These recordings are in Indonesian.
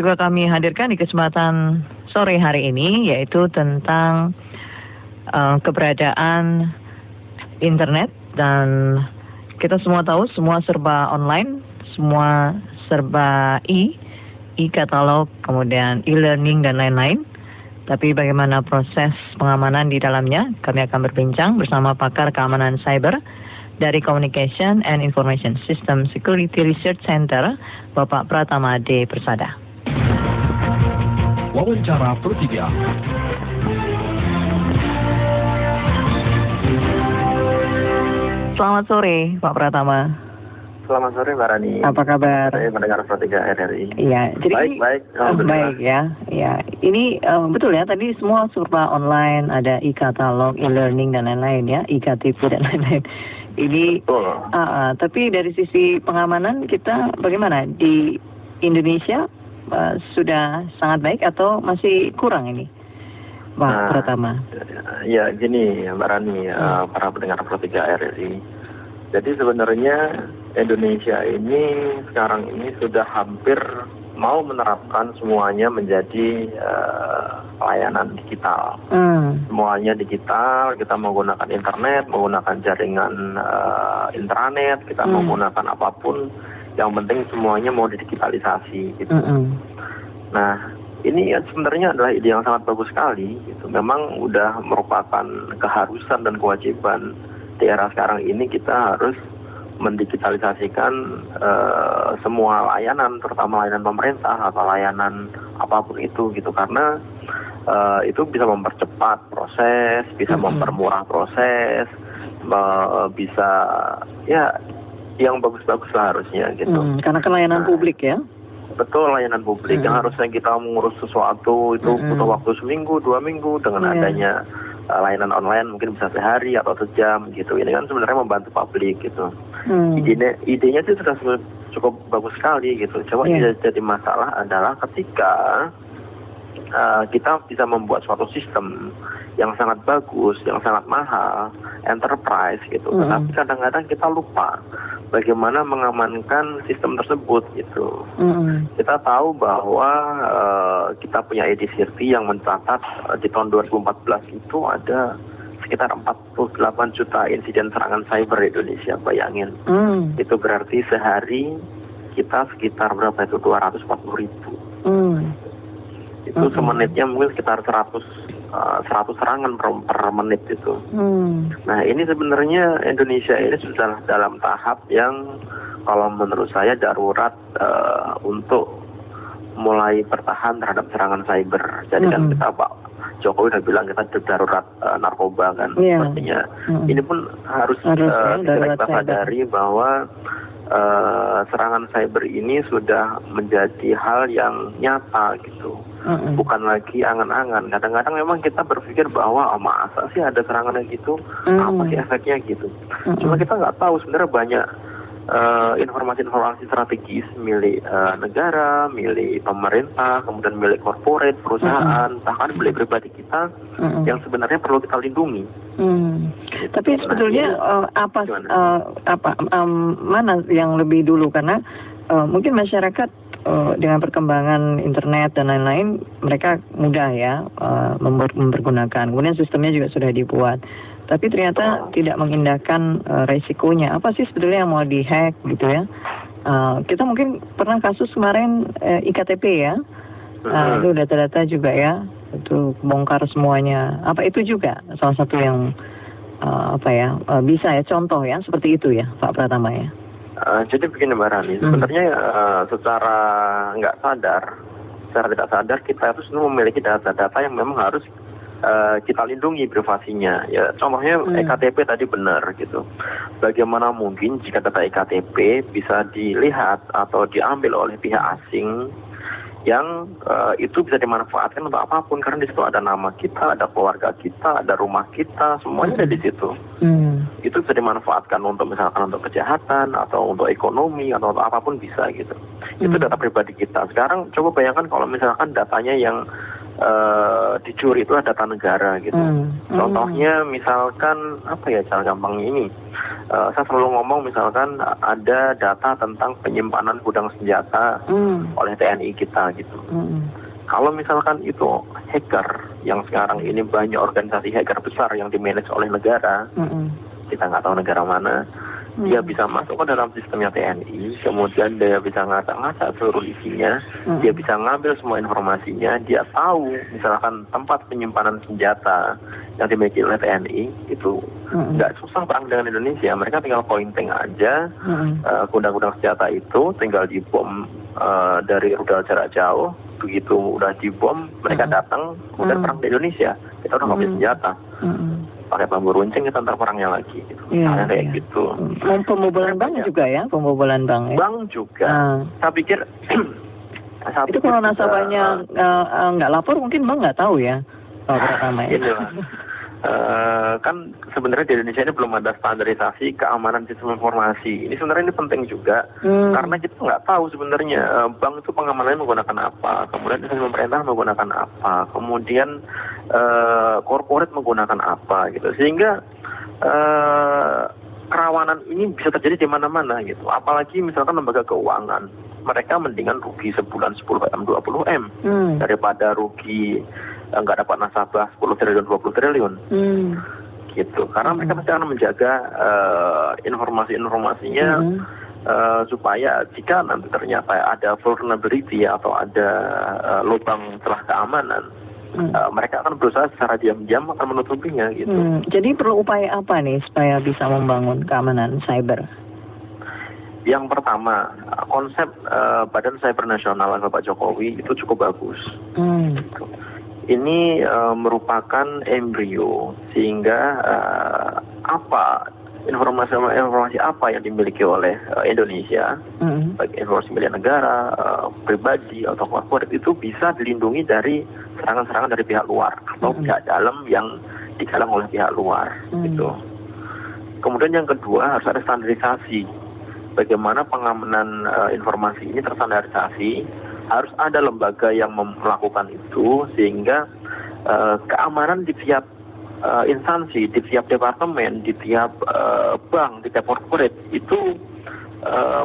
juga kami hadirkan di kesempatan sore hari ini, yaitu tentang keberadaan internet. Dan kita semua tahu semua serba online, semua serba e-katalog, kemudian e-learning dan lain-lain. Tapi bagaimana proses pengamanan di dalamnya? Kami akan berbincang bersama pakar keamanan cyber dari Communication and Information System Security Research Center, Bapak Pratama D. Persada. Wawancara Pro3. Selamat sore, Pak Pratama. Selamat sore, Mbak Rani. Apa kabar? Saya mendengar Pro3 RRI. Iya, jadi baik. Baik ya. Ya, ini betul ya. Tadi semua serba online, ada e-katalog, e-learning dan lain-lain ya, e-KTP dan lain-lain. Ini, tapi dari sisi pengamanan kita bagaimana di Indonesia? Sudah sangat baik atau masih kurang ini, Pak Pratama? Ya, gini Mbak Rani, para pendengar Pro3 RRI. Jadi sebenarnya Indonesia ini sekarang ini sudah hampir mau menerapkan semuanya menjadi layanan digital. Semuanya digital, kita menggunakan internet, menggunakan jaringan intranet, kita menggunakan apapun. Yang penting semuanya mau didigitalisasi gitu. Nah, ini sebenarnya adalah ide yang sangat bagus sekali gitu. Memang udah merupakan keharusan dan kewajiban di era sekarang ini kita harus mendigitalisasikan semua layanan, terutama layanan pemerintah atau layanan apapun itu gitu, karena itu bisa mempercepat proses, bisa mempermurah proses, bisa ya yang bagus-bagus lah harusnya gitu. Karena kan layanan publik ya. Betul, layanan publik yang harusnya kita mengurus sesuatu itu butuh waktu seminggu, 2 minggu, dengan adanya layanan online mungkin bisa sehari atau sejam gitu. Ini kan sebenarnya membantu publik gitu. Idenya sih sudah cukup bagus sekali gitu. Coba jadi masalah adalah ketika kita bisa membuat suatu sistem yang sangat bagus, yang sangat mahal, enterprise gitu. Tetapi kadang-kadang kita lupa bagaimana mengamankan sistem tersebut gitu. Kita tahu bahwa kita punya EDCRT yang mencatat di tahun 2014 itu ada sekitar 48 juta insiden serangan cyber di Indonesia. Bayangin, itu berarti sehari kita sekitar berapa itu, 240 ribu. Itu semenitnya mungkin sekitar 100 serangan per menit itu. Nah, ini sebenarnya Indonesia ini sudah dalam tahap yang kalau menurut saya darurat untuk mulai bertahan terhadap serangan cyber. Jadi kan kita Pak Jokowi udah bilang kita darurat narkoba kan. Sepertinya ini pun harus kita sadari bahwa serangan cyber ini sudah menjadi hal yang nyata gitu. Bukan lagi angan-angan. Kadang-kadang memang kita berpikir bahwa masa sih ada serangan yang gitu, apa sih efeknya gitu. Cuma kita nggak tahu sebenarnya banyak informasi-informasi strategis milik negara, milik pemerintah, kemudian milik korporat, perusahaan, bahkan milik pribadi kita yang sebenarnya perlu kita lindungi. Tapi sebetulnya mana yang lebih dulu, karena mungkin masyarakat dengan perkembangan internet dan lain-lain mereka mudah ya mempergunakan. Kemudian sistemnya juga sudah dibuat. Tapi ternyata tidak mengindahkan resikonya. Apa sih sebetulnya yang mau dihack gitu ya? Kita mungkin pernah kasus kemarin iktp ya. Itu data-data juga ya. Itu bongkar semuanya. Apa itu juga salah satu yang bisa ya, contoh ya seperti itu ya, Pak Pratama ya? Jadi begini Mbak Rani, sebenarnya secara tidak sadar kita harus memiliki data-data yang memang harus kita lindungi privasinya. Ya, contohnya EKTP tadi benar gitu. Bagaimana mungkin jika data EKTP bisa dilihat atau diambil oleh pihak asing yang itu bisa dimanfaatkan untuk apapun, karena di situ ada nama kita, ada keluarga kita, ada rumah kita, semuanya ada di situ. Itu bisa dimanfaatkan untuk misalkan untuk kejahatan atau untuk ekonomi atau untuk apapun bisa gitu. Itu data pribadi kita. Sekarang coba bayangkan kalau misalkan datanya yang dicuri itu data negara gitu. Contohnya misalkan apa ya cara gampangnya ini, saya selalu ngomong misalkan ada data tentang penyimpanan gudang senjata oleh TNI kita gitu. Kalau misalkan itu hacker, yang sekarang ini banyak organisasi hacker besar yang dimanage oleh negara, kita nggak tahu negara mana, dia bisa masuk ke dalam sistemnya TNI, kemudian dia bisa ngacak-ngacak seluruh isinya, dia bisa ngambil semua informasinya, dia tahu misalkan tempat penyimpanan senjata yang dimiliki oleh TNI, itu nggak susah perang dengan Indonesia, mereka tinggal pointing aja gudang-gudang senjata itu, tinggal dibom dari rudal jarak jauh, begitu udah dibom, mereka datang, kemudian perang di Indonesia, kita udah nggak punya senjata. Pakai bambu runcing kita ntar perangnya lagi gitu. Kayak gitu. Pembobolan bank juga ya, pembobolan bank ya. Bank juga. Saya pikir itu kalau nasabahnya nggak lapor mungkin bank nggak tahu ya, Pak Pratama ya. Kan sebenarnya di Indonesia ini belum ada standarisasi keamanan sistem informasi. Ini sebenarnya ini penting juga karena kita nggak tahu sebenarnya bank itu pengamanannya menggunakan apa, kemudian pemerintah menggunakan apa, kemudian korporat menggunakan apa gitu, sehingga kerawanan ini bisa terjadi di mana-mana gitu. Apalagi misalkan lembaga keuangan, mereka mendingan rugi sebulan 10M 20M daripada rugi nggak dapat nasabah 10 triliun 20 triliun gitu, karena mereka pasti akan menjaga informasi-informasinya supaya jika nanti ternyata ada vulnerability atau ada lubang celah keamanan, mereka akan berusaha secara diam-diam akan menutupinya gitu. Jadi perlu upaya apa nih supaya bisa membangun keamanan cyber? Yang pertama, konsep Badan Cyber Nasional Bapak Jokowi itu cukup bagus. Ini merupakan embrio, sehingga informasi apa yang dimiliki oleh Indonesia, baik informasi milik negara, pribadi atau korporat, itu bisa dilindungi dari serangan-serangan dari pihak luar atau pihak dalam yang digalang oleh pihak luar gitu. Kemudian yang kedua, harus ada standarisasi. Bagaimana pengamanan informasi ini terstandarisasi, harus ada lembaga yang melakukan itu, sehingga keamanan di tiap instansi, di tiap departemen, di tiap bank, di tiap corporate itu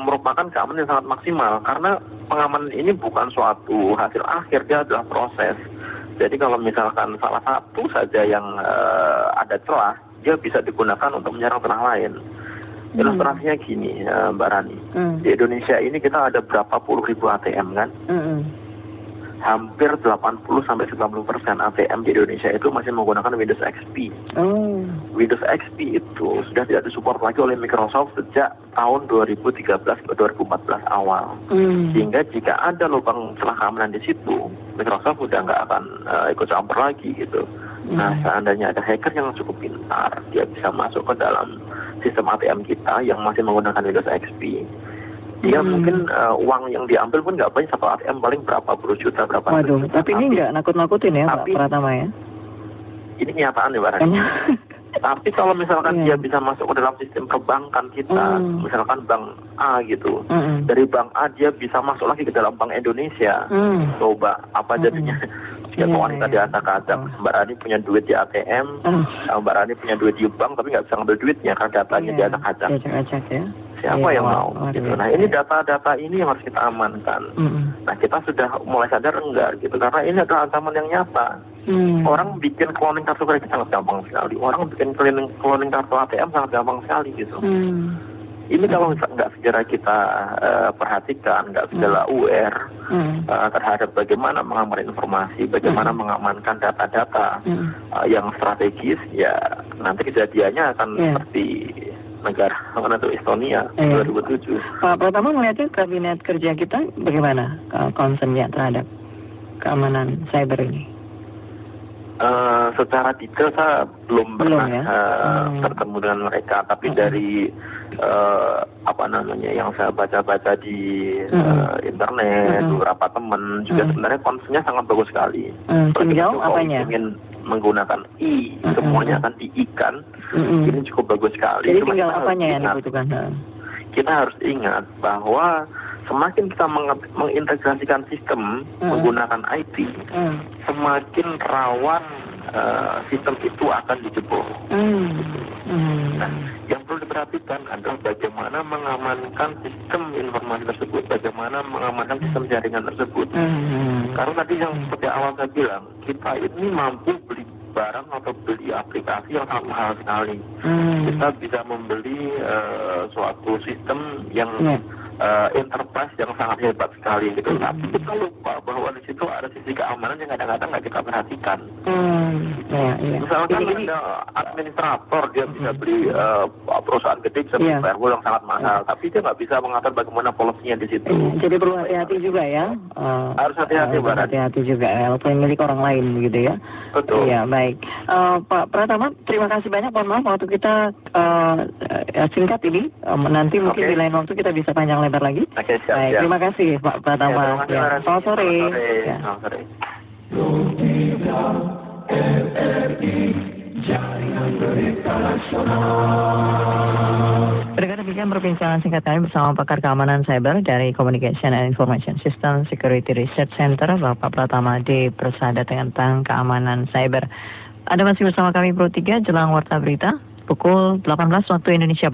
merupakan keamanan yang sangat maksimal, karena pengamanan ini bukan suatu hasil akhir, dia adalah proses. Jadi kalau misalkan salah satu saja yang ada celah, dia bisa digunakan untuk menyerang celah lain. Ilustrasinya gini, Mbak Rani, di Indonesia ini kita ada berapa puluh ribu ATM kan? Hampir 80-90% ATM di Indonesia itu masih menggunakan Windows XP. Windows XP itu sudah tidak disupport lagi oleh Microsoft sejak tahun 2013-2014 awal. Sehingga jika ada lubang celah keamanan di situ, Microsoft udah nggak akan ikut campur lagi gitu. Nah, seandainya ada hacker yang cukup pintar, dia bisa masuk ke dalam sistem ATM kita yang masih menggunakan Windows XP. Dia mungkin uang yang diambil pun nggak banyak, satu ATM paling berapa puluh juta, berapa juta. Tapi ini nggak nakut-nakutin ya, Pak Pratama ya? Ini kenyataan ya, Pak Rani. Tapi kalau misalkan dia bisa masuk ke dalam sistem perbankan kita, misalkan bank A gitu, dari bank A dia bisa masuk lagi ke dalam Bank Indonesia. Coba apa jadinya? Jika wanita diacak-acak, Mbak Rani punya duit di ATM, Mbak Rani punya duit di bank, tapi nggak bisa ngambil duitnya karena datanya diacak-acak. Ya. Siapa yang mau? Gitu. Nah, ini data-data ini yang harus kita amankan. Nah, kita sudah mulai sadar enggak gitu, karena ini adalah ancaman yang nyata. Orang bikin cloning kartu kredit sangat gampang sekali. Orang bikin cloning kartu ATM sangat gampang sekali gitu. Ini kalau nggak segera kita perhatikan, nggak segera aware terhadap bagaimana mengamankan informasi, bagaimana mengamankan data-data yang strategis, ya nanti kejadiannya akan seperti negara mana tuh Estonia 2007. Pak Pratama melihatnya kabinet kerja kita bagaimana concernnya terhadap keamanan cyber ini? Secara detail saya belum pernah bertemu dengan mereka, tapi dari yang saya baca-baca di internet, beberapa teman juga sebenarnya concernnya sangat bagus sekali. Tinggal apanya? Ingin menggunakan semuanya akan diikan, ini cukup bagus sekali. Jadi tinggal apanya yang dibutuhkan? Kita harus ingat bahwa semakin kita mengintegrasikan sistem menggunakan IT, semakin rawan sistem itu akan dijebol. Nah, yang perlu diperhatikan adalah bagaimana mengamankan sistem informasi tersebut, bagaimana mengamankan sistem jaringan tersebut. Karena tadi yang seperti awal saya bilang, kita ini mampu beli barang atau beli aplikasi yang sangat mahal sekali. Kita bisa membeli suatu sistem yang enterprise yang sangat hebat sekali gitu. Tapi kita lupa bahwa di situ ada sisi keamanan yang kadang-kadang nggak kita perhatikan. Misalkan ada administrator, dia bisa beli perusahaan gede, bisa beli firewall yang sangat mahal, tapi dia nggak bisa mengatur bagaimana polisinya di situ. Jadi perlu hati-hati juga ya. Harus hati-hati, hati-hati juga ya, walaupun milik orang lain gitu ya. Betul. Iya, baik. Pak Pratama, terima kasih banyak. Mohon maaf waktu kita singkat ini. Nanti mungkin di lain waktu kita bisa panjang lebar lagi. Oke, siap. Baik, terima kasih Pak Pratama. Selamat sore. Selamat sore. Pendengar, demikian perbincangan singkat kami bersama pakar keamanan cyber dari Communication and Information System Security Research Center, Bapak Pratama D. Persada, tentang keamanan cyber. Anda masih bersama kami Pro 3 jelang warta berita pukul 18 waktu Indonesia.